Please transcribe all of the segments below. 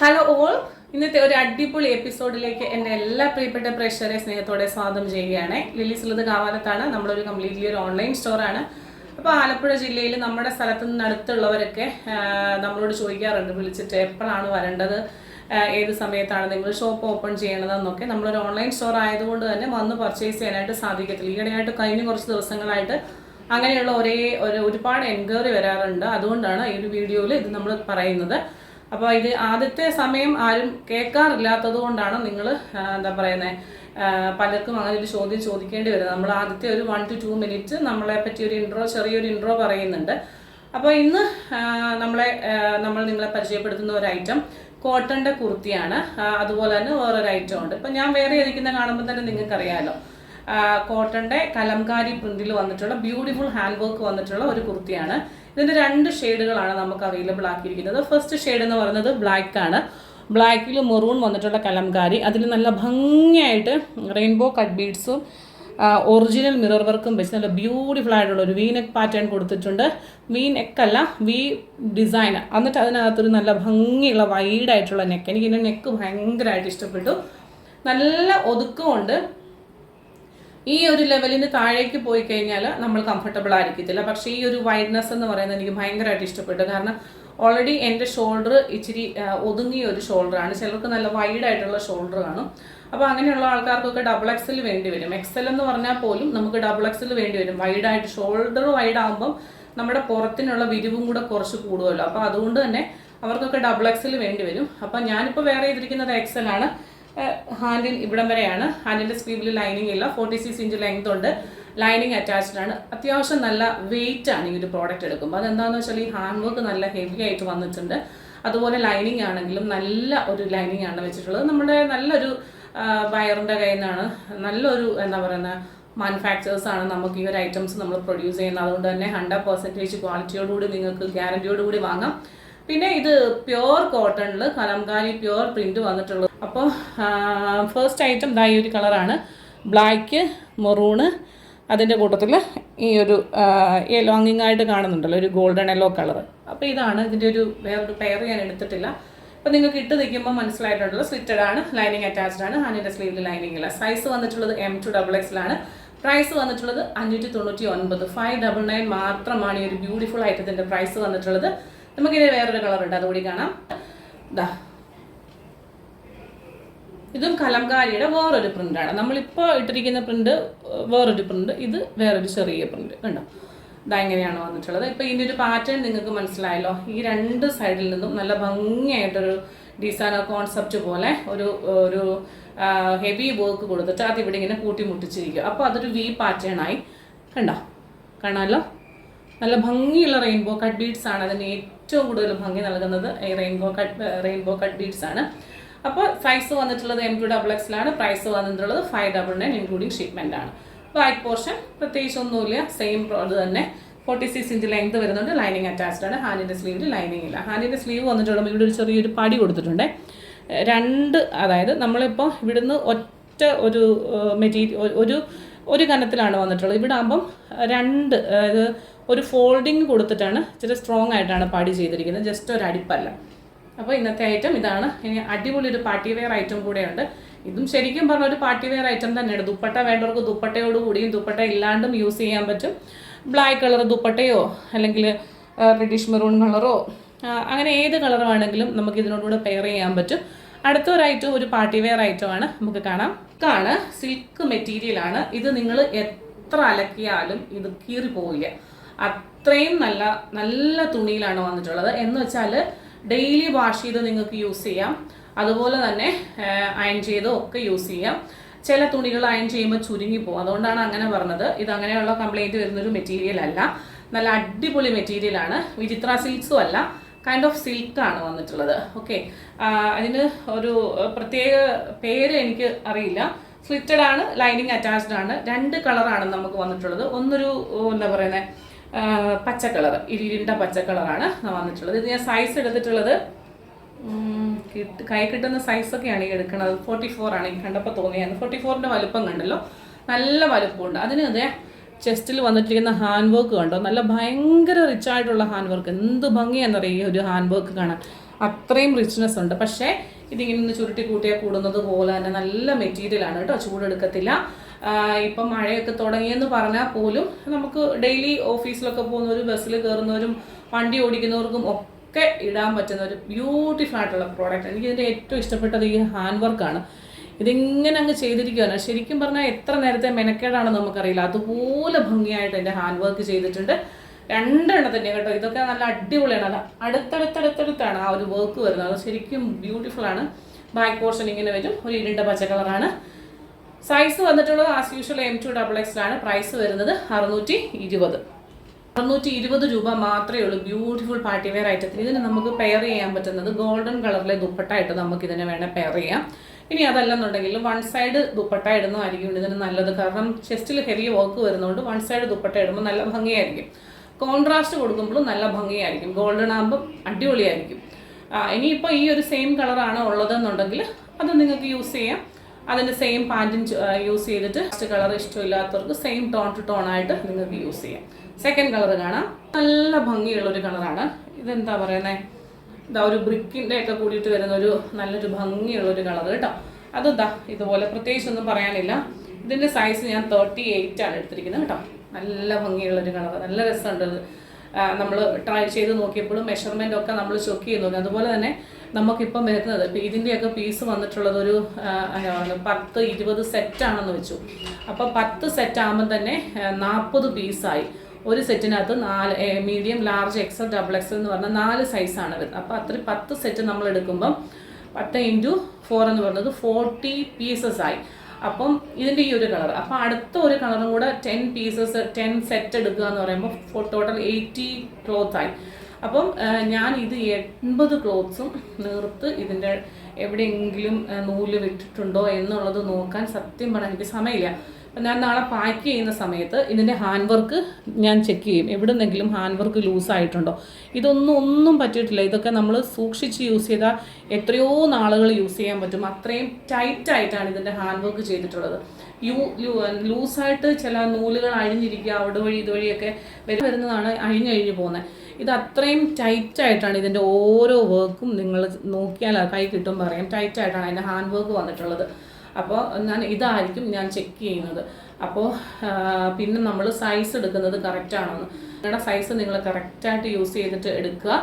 Hello all, ഇന്നത്തെ ഒരു അടിപൊളി എപ്പിസോഡിലേക്ക് എൻ്റെ എല്ലാ പ്രിയപ്പെട്ട പ്രേക്ഷകരെ സ്നേഹത്തോടെ സ്വാഗതം ചെയ്യുകയാണ്. ലില്ലീസ് ഉള്ളത് കാവാലത്താണ്. നമ്മളൊരു കംപ്ലീറ്റ്ലി ഒരു ഓൺലൈൻ സ്റ്റോറാണ്. അപ്പോൾ ആലപ്പുഴ ജില്ലയിൽ നമ്മുടെ സ്ഥലത്ത് നിന്ന് അടുത്തുള്ളവരൊക്കെ നമ്മളോട് ചോദിക്കാറുണ്ട്, വിളിച്ചിട്ട് എപ്പോഴാണ് വരേണ്ടത്, ഏത് സമയത്താണ് നിങ്ങൾ ഷോപ്പ് ഓപ്പൺ ചെയ്യണതെന്നൊക്കെ. നമ്മളൊരു ഓൺലൈൻ സ്റ്റോർ ആയതുകൊണ്ട് തന്നെ വന്ന് പർച്ചേസ് ചെയ്യാനായിട്ട് സാധിക്കത്തില്ല. ഈയിടെയായിട്ട് കഴിഞ്ഞ കുറച്ച് ദിവസങ്ങളായിട്ട് അങ്ങനെയുള്ള ഒരുപാട് എൻക്വയറി വരാറുണ്ട്. അതുകൊണ്ടാണ് ഈ ഒരു വീഡിയോയിൽ ഇത് നമ്മൾ പറയുന്നത്. അപ്പോൾ ഇത് ആദ്യത്തെ സമയം ആരും കേൾക്കാറില്ലാത്തത് കൊണ്ടാണ് നിങ്ങൾ എന്താ പറയുന്നത്, പലർക്കും അങ്ങനെ ഒരു ചോദ്യം ചോദിക്കേണ്ടി വരുന്നത്. നമ്മൾ ആദ്യത്തെ ഒരു 1 to 2 മിനിറ്റ് നമ്മളെ പറ്റി ഒരു ചെറിയൊരു ഇൻട്രോ പറയുന്നുണ്ട്. അപ്പോൾ ഇന്ന് നമ്മൾ നിങ്ങളെ പരിചയപ്പെടുത്തുന്ന ഒരു ഐറ്റം കോട്ടൻ്റെ കുർത്തിയാണ്. അതുപോലെ തന്നെ വേറൊരു ഐറ്റം ഉണ്ട്. ഇപ്പം ഞാൻ വേറെ ഇരിക്കുന്ന കാണുമ്പോൾ തന്നെ നിങ്ങൾക്കറിയാമല്ലോ, കോട്ടൻ്റെ കലംകാരി പ്രിന്റിൽ വന്നിട്ടുള്ള ബ്യൂട്ടിഫുൾ ഹാൻഡ് വർക്ക് വന്നിട്ടുള്ള ഒരു കുർത്തിയാണ്. ഇതിൻ്റെ 2 ഷെയ്ഡുകളാണ് നമുക്ക് അവൈലബിൾ ആക്കിയിരിക്കുന്നത്. ഫസ്റ്റ് ഷെയ്ഡ് എന്ന് പറയുന്നത് ബ്ലാക്ക് ആണ്. ബ്ലാക്കിൽ മെറൂൺ വന്നിട്ടുള്ള കലംകാരി, അതിൽ നല്ല ഭംഗിയായിട്ട് റെയിൻബോ കട്ട് ബീഡ്സും ഒറിജിനൽ മിറർ വർക്കും വെച്ച് നല്ല ബ്യൂട്ടിഫുൾ ആയിട്ടുള്ള ഒരു വി നെക്ക് പാറ്റേൺ കൊടുത്തിട്ടുണ്ട്. വി നെക്കല്ല, വി ഡിസൈൻ. എന്നിട്ട് അതിനകത്തൊരു നല്ല ഭംഗിയുള്ള വൈഡായിട്ടുള്ള നെക്ക്. എനിക്ക് ഇതിൻ്റെ നെക്ക് ഭയങ്കരമായിട്ട് ഇഷ്ടപ്പെട്ടു. നല്ല ഒതുക്കമുണ്ട്. ഈ ഒരു ലെവലിന് താഴേക്ക് പോയി കഴിഞ്ഞാൽ നമ്മൾ കംഫർട്ടബിൾ ആയിരിക്കത്തില്ല. പക്ഷേ ഈ ഒരു വൈഡ്നെസ് എന്ന് പറയുന്നത് എനിക്ക് ഭയങ്കരമായിട്ട് ഇഷ്ടപ്പെട്ടു. കാരണം ഓൾറെഡി എൻ്റെ ഷോൾഡർ ഇച്ചിരി ഒതുങ്ങിയ ഒരു ഷോൾഡറാണ്. ചിലർക്ക് നല്ല വൈഡായിട്ടുള്ള ഷോൾഡർ കാണും. അപ്പോൾ അങ്ങനെയുള്ള ആൾക്കാർക്കൊക്കെ ഡബിൾ എക്സൽ വേണ്ടി വരും. എക്സൽ എന്ന് പറഞ്ഞാൽ പോലും നമുക്ക് ഡബിൾ എക്സൽ വേണ്ടി വരും. വൈഡായിട്ട് ഷോൾഡർ വൈഡ് ആകുമ്പം നമ്മുടെ പുറത്തിനുള്ള വിരിവും കൂടെ കുറച്ച് കൂടുമല്ലോ. അപ്പോൾ അതുകൊണ്ട് തന്നെ അവർക്കൊക്കെ ഡബിൾ എക്സൽ വേണ്ടി വരും. അപ്പോൾ ഞാനിപ്പോൾ വേറെ ചെയ്തിരിക്കുന്നത് എക്സൽ ആണ്. ഹാൻഡിൽ ഇവിടം വരെയാണ്. ഹാൻഡിൻ്റെ സ്ലീവിൽ ലൈനിങ് ഇല്ല. 46 ഇഞ്ച് ലെങ്ത് ഉണ്ട്. ലൈനിങ് അറ്റാച്ച്ഡ് ആണ്. അത്യാവശ്യം നല്ല വെയിറ്റ് ആണ് ഈ ഒരു പ്രോഡക്റ്റ് എടുക്കുമ്പോൾ. അതെന്താണെന്ന് വെച്ചാൽ ഈ ഹാൻഡ് വർക്ക് നല്ല ഹെവി ആയിട്ട് വന്നിട്ടുണ്ട്. അതുപോലെ ലൈനിങ് ആണെങ്കിലും നല്ല ഒരു ലൈനിങ് ആണ് വെച്ചിട്ടുള്ളത്. നമ്മുടെ നല്ലൊരു ബയറിൻ്റെ കയ്യിൽ നിന്നാണ്, നല്ലൊരു എന്താ പറയുന്ന മാനുഫാക്ചേഴ്സാണ് നമുക്ക് ഈ ഒരു ഐറ്റംസ് നമ്മൾ പ്രൊഡ്യൂസ് ചെയ്യുന്നത്. അതുകൊണ്ട് തന്നെ 100% ക്വാളിറ്റിയോടുകൂടി നിങ്ങൾക്ക് ഗ്യാരണ്ടിയോടുകൂടി വാങ്ങാം. പിന്നെ ഇത് പ്യുവർ കോട്ടണിൽ കലംകാരി പ്യുവർ പ്രിന്റ് വന്നിട്ടുള്ളത്. അപ്പോൾ ഫസ്റ്റ് ഐറ്റം ഈ ഒരു കളറാണ്, ബ്ലാക്ക് മെറൂണ്. അതിൻ്റെ കൂട്ടത്തിൽ ഈ ഒരു ലോങ്ങിങ് ആയിട്ട് കാണുന്നുണ്ടല്ലോ, ഒരു ഗോൾഡൻ യെല്ലോ കളർ. അപ്പോൾ ഇതാണ് ഇതിൻ്റെ വേറൊരു പെയർ ഞാൻ എടുത്തിട്ടില്ല. അപ്പോൾ നിങ്ങൾക്ക് ഇട്ട് നിൽക്കുമ്പോൾ മനസ്സിലായിട്ടുണ്ടല്ലോ, സ്ലിറ്റഡ് ആണ്, ലൈനിങ് അറ്റാച്ച്ഡ് ആണ്. ഹാൻഡിൻ്റെ സ്ലീവിൽ ലൈനിങ് ഇല്ല. സൈസ് വന്നിട്ടുള്ളത് M2 XXL ആണ്. പ്രൈസ് വന്നിട്ടുള്ളത് 599, 599 മാത്രമാണ് ഈ ഒരു ബ്യൂട്ടിഫുൾ ഐറ്റത്തിൻ്റെ പ്രൈസ് വന്നിട്ടുള്ളത്. നമുക്കിത് വേറൊരു കളർ ഉണ്ട്, അതുകൂടി കാണാം. ഇതും കലംകാരിയുടെ വേറൊരു പ്രിന്റാണ്. നമ്മളിപ്പോൾ ഇട്ടിരിക്കുന്ന പ്രിന്റ് വേറൊരു പ്രിന്റ്, ഇത് വേറൊരു ചെറിയ പ്രിന്റ്. കണ്ടോ, ഇങ്ങനെയാണ് വന്നിട്ടുള്ളത്. ഇപ്പോൾ ഇതിൻ്റെ ഒരു പാറ്റേൺ നിങ്ങൾക്ക് മനസ്സിലായല്ലോ. ഈ 2 സൈഡിൽ നിന്നും നല്ല ഭംഗിയായിട്ടൊരു ഡിസൈനർ കോൺസെപ്റ്റ് പോലെ ഒരു ഹെവി വർക്ക് കൊടുത്തിട്ട് അതിവിടെ ഇങ്ങനെ കൂട്ടിമുട്ടിച്ചിരിക്കുക. അപ്പോൾ അതൊരു വി പാറ്റേൺ ആയി. കണ്ടോ, കാണാമല്ലോ. നല്ല ഭംഗിയുള്ള റെയിൻബോ കട്ട് ബീഡ്സ് ആണ്. അതിന് ഏറ്റവും കൂടുതൽ ഭംഗി നൽകുന്നത് ഈ റെയിൻബോ കട്ട് ബീഡ്സ് ആണ്. അപ്പോൾ സൈസ് വന്നിട്ടുള്ളത് M2 XXL ആണ്. പ്രൈസ് വന്നിട്ടുള്ളത് 599 ഇൻക്ലൂഡിങ് ഷിപ്മെൻ്റ് ആണ്. ബാക്ക് പോർഷൻ പ്രത്യേകിച്ച് ഒന്നുമില്ല, സെയിം അത് തന്നെ. 46 ഇഞ്ച് ലെങ്ത് വരുന്നുണ്ട്. ലൈനിങ് അറ്റാച്ച്ഡ് ആണ്. ഹാൻഡിൻ്റെ സ്ലീവിൽ ലൈനിങ് ഇല്ല. ഹാൻഡിൻ്റെ സ്ലീവ് വന്നിട്ടുള്ള ഇവിടെ ഒരു ചെറിയൊരു പടി കൊടുത്തിട്ടുണ്ട്. അതായത് നമ്മളിപ്പോൾ ഇവിടുന്ന് ഒറ്റ ഒരു മെറ്റീരിയൽ ഒരു കനത്തിലാണ് വന്നിട്ടുള്ളത്. ഇവിടെ ആകുമ്പം 2 അതായത് ഒരു ഫോൾഡിങ് കൊടുത്തിട്ടാണ്, ഇച്ചിരി സ്ട്രോങ് ആയിട്ടാണ് പടി ചെയ്തിരിക്കുന്നത്, ജസ്റ്റ് ഒരു അടിപ്പല്ല. അപ്പോൾ ഇന്നത്തെ ഐറ്റം ഇതാണ്. ഇനി അടിപൊളി ഒരു പാർട്ടി വെയർ ഐറ്റം കൂടെയുണ്ട്. ഇതും ശരിക്കും പറഞ്ഞ ഒരു പാർട്ടി വെയർ ഐറ്റം തന്നെയാണ്. ദുപ്പട്ട വേണ്ടവർക്ക് ദുപ്പട്ടയോട് കൂടിയും ദുപ്പട്ട ഇല്ലാണ്ടും യൂസ് ചെയ്യാൻ പറ്റും. ബ്ലാക്ക് കളർ ദുപ്പട്ടയോ അല്ലെങ്കിൽ റെഡിഷ് മെറൂൺ കളറോ അങ്ങനെ ഏത് കളർ വേണമെങ്കിലും നമുക്ക് ഇതിനോടുകൂടെ പെയർ ചെയ്യാൻ പറ്റും. അടുത്തൊരു ഐറ്റം ഒരു പാർട്ടി വെയർ ഐറ്റമാണ്, നമുക്ക് കാണാം. ഇതാണ് സിൽക്ക് മെറ്റീരിയലാണ്. ഇത് നിങ്ങൾ എത്ര അലക്കിയാലും ഇത് കീറി പോവില്ല. അത്രയും നല്ല നല്ല തുണിയിലാണ് വന്നിട്ടുള്ളത്. എന്ന് വെച്ചാൽ ഡെയിലി വാഷ് ചെയ്ത് നിങ്ങൾക്ക് യൂസ് ചെയ്യാം. അതുപോലെ തന്നെ അയൺ ചെയ്തോ ഒക്കെ യൂസ് ചെയ്യാം. ചില തുണികൾ അയൺ ചെയ്യുമ്പോൾ ചുരുങ്ങി പോകും. അതുകൊണ്ടാണ് അങ്ങനെ പറഞ്ഞത്. ഇത് അങ്ങനെയുള്ള കംപ്ലൈൻറ്റ് വരുന്നൊരു മെറ്റീരിയൽ അല്ല. നല്ല അടിപൊളി മെറ്റീരിയലാണ്. വിചിത്ര സിൽക്സും അല്ല, കൈൻഡ് ഓഫ് സിൽക്കാണ് വന്നിട്ടുള്ളത്. ഓക്കെ, അതിന് ഒരു പ്രത്യേക പേര് എനിക്ക് അറിയില്ല. സ്ലിറ്റഡ് ആണ്, ലൈനിങ് അറ്റാച്ച്ഡ് ആണ്. 2 കളറാണ് നമുക്ക് വന്നിട്ടുള്ളത്. ഒന്നൊരു എന്താ പറയുന്നത് പച്ച കളർ, ഇരുണ്ട പച്ച കളറാണ് വന്നിട്ടുള്ളത്. ഇത് ഞാൻ സൈസ് എടുത്തിട്ടുള്ളത് കൈ കിട്ടുന്ന സൈസൊക്കെയാണ് ഈ എടുക്കുന്നത്. 44 ആണ് എനിക്ക് കണ്ടപ്പോൾ തോന്നിയത്. 44ൻ്റെ വലുപ്പം കണ്ടല്ലോ, നല്ല വലുപ്പമുണ്ട്. അതിന് അതെ ചെസ്റ്റിൽ വന്നിട്ടിരിക്കുന്ന ഹാൻഡ് വർക്ക് കണ്ടോ, നല്ല ഭയങ്കര റിച്ച് ആയിട്ടുള്ള ഹാൻഡ് വർക്ക്. എന്ത് ഭംഗിയാണെന്നറിയാം ഈ ഒരു ഹാൻഡ് വർക്ക് കാണാൻ. അത്രയും റിച്ച്നെസ് ഉണ്ട്. പക്ഷേ ഇതിങ്ങനെ ഒന്ന് ചുരുട്ടി കൂട്ടിയാൽ കൂടുന്നത് പോലെ തന്നെ നല്ല മെറ്റീരിയലാണ് കേട്ടോ, ചൂടെടുക്കത്തില്ല. ഇപ്പം മഴയൊക്കെ തുടങ്ങിയെന്ന് പറഞ്ഞാൽ പോലും നമുക്ക് ഡെയിലി ഓഫീസിലൊക്കെ പോകുന്നവരും ബസ്സിൽ കയറുന്നവരും വണ്ടി ഓടിക്കുന്നവർക്കും ഒക്കെ ഇടാൻ പറ്റുന്ന ഒരു ബ്യൂട്ടിഫുൾ ആയിട്ടുള്ള പ്രോഡക്റ്റ്. എനിക്കിതിൻ്റെ ഏറ്റവും ഇഷ്ടപ്പെട്ടത് ഈ ഹാൻഡ് വർക്കാണ്. ഇതിങ്ങനെ അങ്ങ് ചെയ്തിരിക്കുകയാണ്. ശരിക്കും പറഞ്ഞാൽ എത്ര നേരത്തെ മെനക്കേടാണെന്ന് നമുക്കറിയില്ല, അതുപോലെ ഭംഗിയായിട്ട് എൻ്റെ ഹാൻഡ് വർക്ക് ചെയ്തിട്ടുണ്ട്. 2 എണ്ണത്തിൻ്റെ കേട്ടോ. ഇതൊക്കെ നല്ല അടിപൊളിയാണ്. അത് അടുത്തടുത്താണ് ആ ഒരു വർക്ക് വരുന്നത്. അത് ശരിക്കും ബ്യൂട്ടിഫുൾ ആണ്. ബാക്ക് പോർഷൻ ഇങ്ങനെ വരും, ഒരു ഇരുണ്ട പച്ച കളറാണ്. സൈസ് വന്നിട്ടുള്ളത് ആസ് യൂഷ്വൽ M2XX ആണ്. പ്രൈസ് വരുന്നത് 620 രൂപ മാത്രമേ ഉള്ളൂ. ബ്യൂട്ടിഫുൾ പാർട്ടി വെയർ ഐറ്റത്തിന്. ഇതിന് നമുക്ക് പെയർ ചെയ്യാൻ പറ്റുന്നത് ഗോൾഡൻ കളറിലെ ദുപ്പട്ടയായിട്ട് നമുക്ക് ഇതിനെ വേണേൽ പെയർ ചെയ്യാം. ഇനി അതല്ലെന്നുണ്ടെങ്കിൽ 1 സൈഡ് ദുപ്പട്ട ഇടുന്നതായിരിക്കും ഇതിന് നല്ലത്. കാരണം ചെസ്റ്റിൽ ഹെവി വർക്ക് വരുന്നതുകൊണ്ട് 1 സൈഡ് ദുപ്പട്ട ഇടുമ്പോൾ നല്ല ഭംഗിയായിരിക്കും. കോൺട്രാസ്റ്റ് കൊടുക്കുമ്പോഴും നല്ല ഭംഗിയായിരിക്കും. ഗോൾഡൻ ആകുമ്പോൾ അടിപൊളിയായിരിക്കും. ഇനിയിപ്പോൾ ഈ ഒരു സെയിം കളറാണ് ഉള്ളതെന്നുണ്ടെങ്കിൽ അത് നിങ്ങൾക്ക് യൂസ് ചെയ്യാം. അതിൻ്റെ സെയിം പാൻറ്റും യൂസ് ചെയ്തിട്ട് ഫസ്റ്റ് കളർ ഇഷ്ടമില്ലാത്തവർക്ക് സെയിം ടോൺ ടു ടോൺ ആയിട്ട് നിങ്ങൾക്ക് യൂസ് ചെയ്യാം. സെക്കൻഡ് കളർ കാണാം. നല്ല ഭംഗിയുള്ളൊരു കളറാണ്. ഇതെന്താ പറയുന്നത്, ഇതാ ഒരു ബ്രിക്കിൻ്റെ ഒക്കെ കൂടിയിട്ട് വരുന്നൊരു നല്ലൊരു ഭംഗിയുള്ളൊരു കളർ കേട്ടോ. അതെന്താ ഇതുപോലെ പ്രത്യേകിച്ചൊന്നും പറയാനില്ല. ഇതിൻ്റെ സൈസ് ഞാൻ 38 ആണ് എടുത്തിരിക്കുന്നത് കേട്ടോ. നല്ല ഭംഗിയുള്ളൊരു കളർ, നല്ല രസമുണ്ട്. നമ്മൾ ട്രൈ ചെയ്ത് നോക്കിയപ്പോഴും മെഷർമെൻ്റ് ഒക്കെ നമ്മൾ ചെക്ക് ചെയ്യുന്നു. അതുപോലെ തന്നെ നമുക്കിപ്പം വരുന്നത് ഇപ്പം ഇതിൻ്റെയൊക്കെ പീസ് വന്നിട്ടുള്ളത് ഒരു 10-20 സെറ്റാണെന്ന് വെച്ചു. അപ്പോൾ 10 സെറ്റ് ആകുമ്പോൾ തന്നെ 40 പീസായി. ഒരു സെറ്റിനകത്ത് 4 മീഡിയം, ലാർജ്, XL, XXL എന്ന് പറഞ്ഞാൽ 4 സൈസാണ് വരുന്നത്. അപ്പോൾ അത്ര 10 സെറ്റ് നമ്മൾ എടുക്കുമ്പം 10 × 4 എന്ന് പറയുന്നത് 40 പീസസ് ആയി. അപ്പം ഇതിൻ്റെ ഈ ഒരു കളർ, അപ്പോൾ അടുത്ത ഒരു കളറും കൂടെ 10 സെറ്റ് എടുക്കുക എന്ന് പറയുമ്പോൾ ടോട്ടൽ 80 ക്ലോത്ത് ആയി. അപ്പം ഞാൻ ഇത് 80 ക്ലോത്ത്സും നിർത്ത് ഇതിൻ്റെ എവിടെയെങ്കിലും നൂല് വിട്ടിട്ടുണ്ടോ എന്നുള്ളത് നോക്കാൻ സത്യം പറഞ്ഞാൽ എനിക്ക് സമയമില്ല. ഞാൻ നാളെ പാക്ക് ചെയ്യുന്ന സമയത്ത് ഇതിൻ്റെ ഹാൻഡ് വർക്ക് ഞാൻ ചെക്ക് ചെയ്യും, എവിടെന്നെങ്കിലും ഹാൻഡ് വർക്ക് ലൂസായിട്ടുണ്ടോ. ഒന്നും പറ്റിയിട്ടില്ല. ഇതൊക്കെ നമ്മൾ സൂക്ഷിച്ച് യൂസ് ചെയ്താൽ എത്രയോ നാളുകൾ യൂസ് ചെയ്യാൻ പറ്റും. അത്രയും ടൈറ്റായിട്ടാണ് ഇതിൻ്റെ ഹാൻഡ് വർക്ക് ചെയ്തിട്ടുള്ളത്. ലൂസായിട്ട് ചില നൂലുകൾ അഴിഞ്ഞിരിക്കുക, അവിടെ വഴി ഇതുവഴിയൊക്കെ വരുന്നതാണ് അഴിഞ്ഞ് പോകുന്നത്. ഇത് അത്രയും ടൈറ്റായിട്ടാണ് ഇതിൻ്റെ ഓരോ വർക്കും. നിങ്ങൾ നോക്കിയാൽ കൈ കിട്ടും പറയാം, ടൈറ്റായിട്ടാണ് അതിൻ്റെ ഹാൻഡ് വർക്ക് വന്നിട്ടുള്ളത്. അപ്പോൾ ഇതായിരിക്കും ഞാൻ ചെക്ക് ചെയ്യുന്നത്. അപ്പോൾ പിന്നെ നമ്മൾ സൈസ് എടുക്കുന്നത് കറക്റ്റാണെന്ന്. നിങ്ങളുടെ സൈസ് നിങ്ങൾ കറക്റ്റായിട്ട് യൂസ് ചെയ്തിട്ട് എടുക്കുക.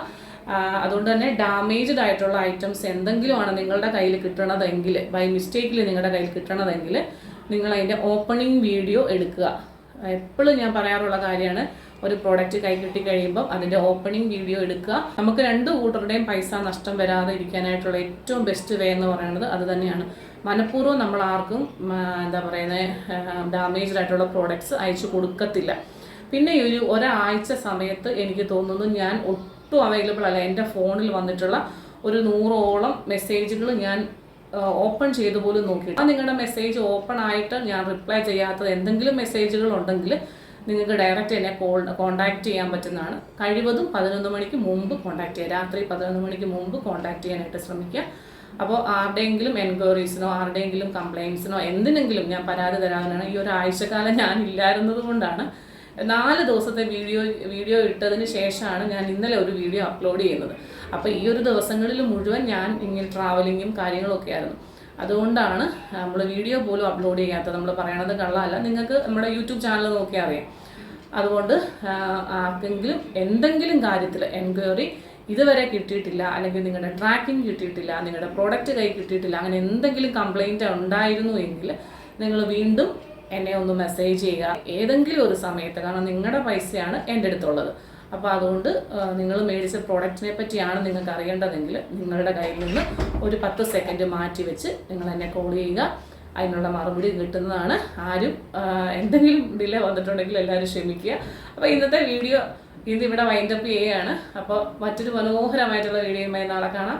അതുകൊണ്ട് തന്നെ ഡാമേജ്ഡ് ആയിട്ടുള്ള ഐറ്റംസ് എന്തെങ്കിലുമാണ് നിങ്ങളുടെ കയ്യിൽ കിട്ടണതെങ്കിൽ, ബൈ മിസ്റ്റേക്കിൽ നിങ്ങളുടെ കയ്യിൽ കിട്ടണതെങ്കിൽ നിങ്ങൾ അതിൻ്റെ ഓപ്പണിംഗ് വീഡിയോ എടുക്കുക. എപ്പോഴും ഞാൻ പറയാറുള്ള കാര്യമാണ്, ഒരു പ്രോഡക്റ്റ് കൈ കിട്ടി കഴിയുമ്പം അതിൻ്റെ ഓപ്പണിംഗ് വീഡിയോ എടുക്കുക. നമുക്ക് 2 കൂട്ടരുടെയും പൈസ നഷ്ടം വരാതെ ഇരിക്കാനായിട്ടുള്ള ഏറ്റവും ബെസ്റ്റ് വേ എന്ന് പറയുന്നത് അത് തന്നെയാണ്. മനഃപൂർവ്വം നമ്മൾ ആർക്കും എന്താ പറയുന്നത് ഡാമേജ്ഡ് ആയിട്ടുള്ള പ്രോഡക്റ്റ്സ് അയച്ചു കൊടുക്കത്തില്ല. പിന്നെ ഒരാഴ്ച സമയത്ത് എനിക്ക് തോന്നുന്നു ഞാൻ ഒട്ടും അവൈലബിൾ അല്ല. എൻ്റെ ഫോണിൽ വന്നിട്ടുള്ള ഒരു 100ഓളം മെസ്സേജുകൾ ഞാൻ ഓപ്പൺ ചെയ്ത് പോലും നോക്കിയിട്ട് നിങ്ങളുടെ മെസ്സേജ് ഓപ്പൺ ആയിട്ട് ഞാൻ റിപ്ലൈ ചെയ്യാത്തത് എന്തെങ്കിലും മെസ്സേജുകൾ ഉണ്ടെങ്കിൽ നിങ്ങൾക്ക് ഡയറക്റ്റ് എന്നെ കോൺടാക്റ്റ് ചെയ്യാൻ പറ്റുന്നതാണ്. കഴിവതും 11 മണിക്ക് മുമ്പ് കോൺടാക്ട് ചെയ്യുക. രാത്രി 11 മണിക്ക് മുമ്പ് കോൺടാക്ട് ചെയ്യാനായിട്ട് ശ്രമിക്കുക. അപ്പോൾ ആരുടെയെങ്കിലും എൻക്വയറീസിനോ ആരുടെയെങ്കിലും കംപ്ലയിൻസിനോ എന്തിനെങ്കിലും ഞാൻ പരാതി തരാനാണ്. ഈ ഒരാഴ്ചക്കാലം ഞാൻ ഇല്ലായിരുന്നത് കൊണ്ടാണ് 4 ദിവസത്തെ വീഡിയോ ഇട്ടതിന് ശേഷമാണ് ഞാൻ ഇന്നലെ ഒരു വീഡിയോ അപ്ലോഡ് ചെയ്യുന്നത്. അപ്പോൾ ഈ ഒരു ദിവസങ്ങളിൽ മുഴുവൻ ഞാൻ ഇങ്ങനെ ട്രാവലിങ്ങും കാര്യങ്ങളൊക്കെ ആയിരുന്നു. അതുകൊണ്ടാണ് നമ്മൾ വീഡിയോ പോലും അപ്ലോഡ് ചെയ്യാത്തത്. നമ്മൾ പറയണത് കള്ളമല്ല, നിങ്ങൾക്ക് നമ്മുടെ യൂട്യൂബ് ചാനൽ നോക്കിയാൽ അറിയാം. അതുകൊണ്ട് ആർക്കെങ്കിലും എന്തെങ്കിലും കാര്യത്തിൽ എൻക്വയറി ഇതുവരെ കിട്ടിയിട്ടില്ല, അല്ലെങ്കിൽ നിങ്ങളുടെ ട്രാക്കിംഗ് കിട്ടിയിട്ടില്ല, നിങ്ങളുടെ പ്രോഡക്റ്റ് കൈ കിട്ടിയിട്ടില്ല, അങ്ങനെ എന്തെങ്കിലും കംപ്ലയിൻറ്റ് ഉണ്ടായിരുന്നു എങ്കിൽ നിങ്ങൾ വീണ്ടും എന്നെ ഒന്ന് മെസ്സേജ് ചെയ്യുക ഏതെങ്കിലും ഒരു സമയത്ത്. കാരണം നിങ്ങളുടെ പൈസയാണ് എൻ്റെ അടുത്തുള്ളത്. അപ്പോൾ അതുകൊണ്ട് നിങ്ങൾ മേടിച്ച പ്രോഡക്റ്റിനെ പറ്റിയാണ് നിങ്ങൾക്ക് അറിയേണ്ടതെങ്കിൽ നിങ്ങളുടെ കയ്യിൽ നിന്ന് ഒരു 10 സെക്കൻഡ് മാറ്റി വെച്ച് നിങ്ങൾ എന്നെ കോൾ ചെയ്യുക. അതിനുള്ള മറുപടി കിട്ടുന്നതാണ്. ആരും എന്തെങ്കിലും ഡിലേ വന്നിട്ടുണ്ടെങ്കിൽ എല്ലാവരും ക്ഷമിക്കുക. അപ്പോൾ ഇന്നത്തെ വീഡിയോ ഇവിടെ വൈൻഡപ്പ് ചെയ്യുകയാണ്. അപ്പോൾ മറ്റൊരു മനോഹരമായിട്ടുള്ള വീഡിയോയുമായി നാളെ കാണാം.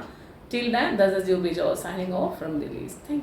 Till then, this is Jubi Jo signing off from Delhi's. Thank you.